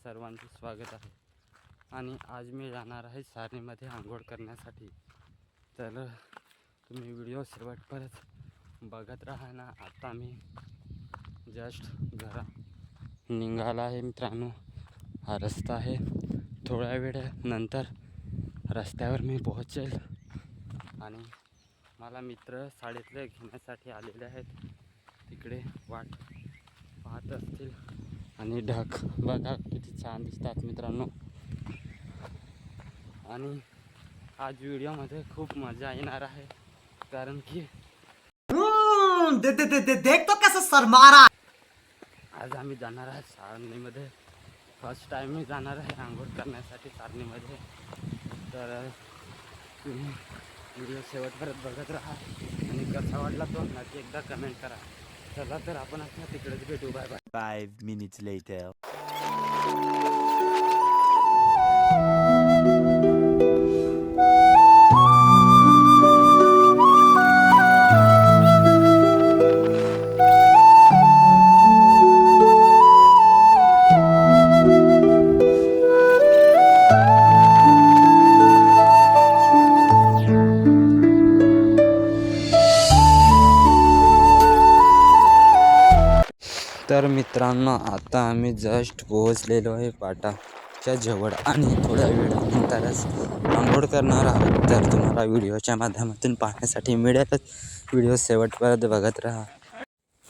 सर्वांचे स्वागत आहे. आणि आज मी जाणार आहे सारणीमध्ये आंघोळ करण्यासाठी. तर तुम्ही व्हिडिओ शेवटपर्यंत बघत राहा ना. आता मी जस्ट घरा निघाला आहे मित्रांनो. हा रस्ता आहे. थोड्या वेळानंतर रस्त्यावर मी पोहोचेल आणि मला मित्र शाळेतले घेण्यासाठी आलेले आहेत. तिकडे वाट पाहत असतील आणि ढग बघा किती छान दिसतात मित्रांनो. आणि आज व्हिडिओमध्ये खूप मजा येणार आहे कारण की देख तो कैसे शर्मा रहा. आज आम्ही जाणार आहे सारणीमध्ये. फर्स्ट टाइम मी जाणार आहे आंघोळ करण्यासाठी सारणीमध्ये. तर तुम्ही व्हिडिओ शेवटपर्यंत बघत राहा आणि कसा वाटला तो नक्की एकदा कमेंट करा. चला तर आपण आता तिकडेच भेटू. Bye bye. 5 minutes later. तर मित्रांनो आता आम्ही जस्ट पोहोचलेलो आहे पाटाच्या जवळ आणि थोड्या वेळानंतरच आंघोळ करणार आहोत. तर तुम्हाला व्हिडिओच्या माध्यमातून पाहण्यासाठी मिळेलच. व्हिडिओ शेवटपर्यंत बघत राहा.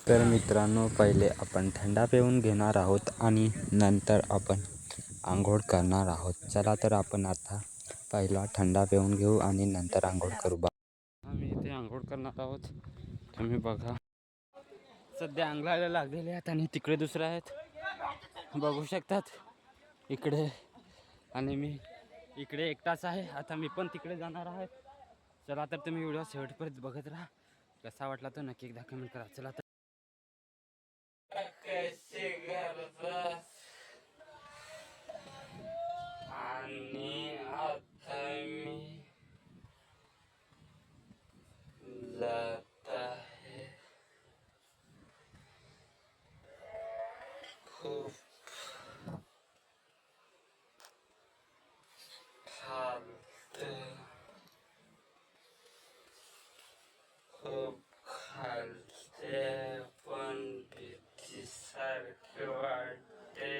तर मित्रांनो पहिले आपण थंडा पिऊन घेणार आहोत आणि नंतर आपण आंघोळ करणार आहोत. चला तर आपण आता पहिला थंडा पिऊन घेऊ आणि नंतर आंघोळ करू. आम्ही इथे आंघोळ करणार आहोत. तुम्ही बघा सध्या अंगलाला लागलेले आहेत आणि तिकडे दुसरे आहेत बघू शकतात इकडे. आणि मी इकडे एकटाच आहे. आता मी पण तिकडे जाणार आहे. चला तर तुम्ही व्हिडिओ शेवटपर्यंत बघत राहा. कसा वाटला तो नक्की एकदा कमेंट करा. चला तर आणि आता मी जात आहे. खूप खालते खूप खालते पण भीतीसारखे वाटते.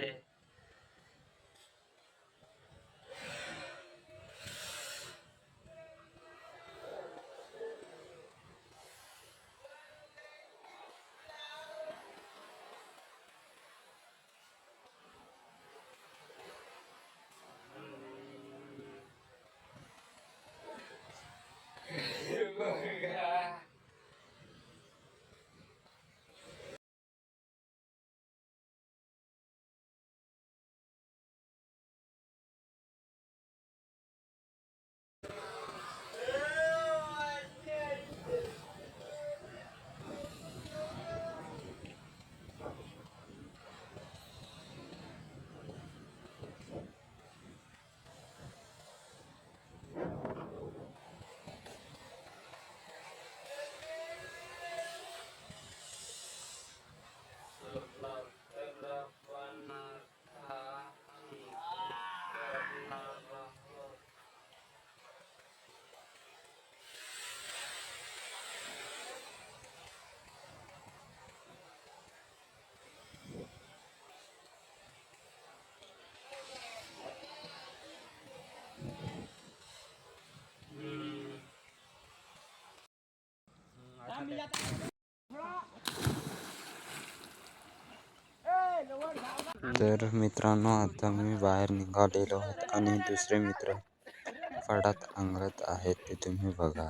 तर मित्रांनो आता मी बाहेर निघालेलो आहोत आणि दुसरे मित्र फडात अंगत आहेत ते तुम्ही बघा.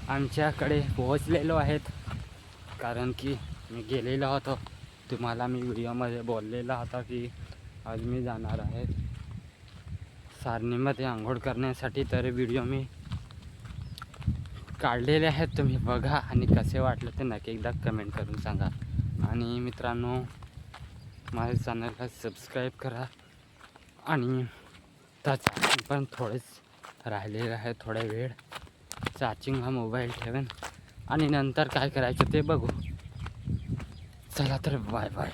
आमच्याकडे पोहोचलेलो आहेत कारण की मी गेलेलो होतो तुम्हाला मी व्हिडिओमध्ये बोललेला होता की आज मी जाणार आहे सारणीमध्ये आंघोळ करण्यासाठी. तर व्हिडिओ मी काढलेले आहेत, तुम्ही बघा आणि कसे वाटले ते नक्की एकदा कमेंट करून सांगा. आणि मित्रांनो, माझ्या चॅनलला सबस्क्राईब करा. आणि चार्जिंग पण थोडेच राहिलेलं आहे, थोडा वेळ चार्जिंग हा मोबाईल ठेवेन आणि नंतर काय करायचं ते बघू. चला तर बाय बाय.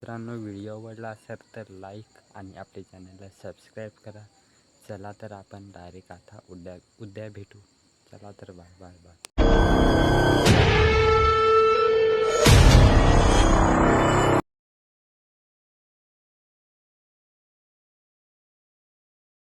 मित्रांनो, व्हिडिओ आवडला असेल तर लाईक आणि आपल्या चॅनलला सबस्क्राईब करा. चला तर आपण डायरेक्ट आता उद्या भेटू. चला तर बाय बाय बाय.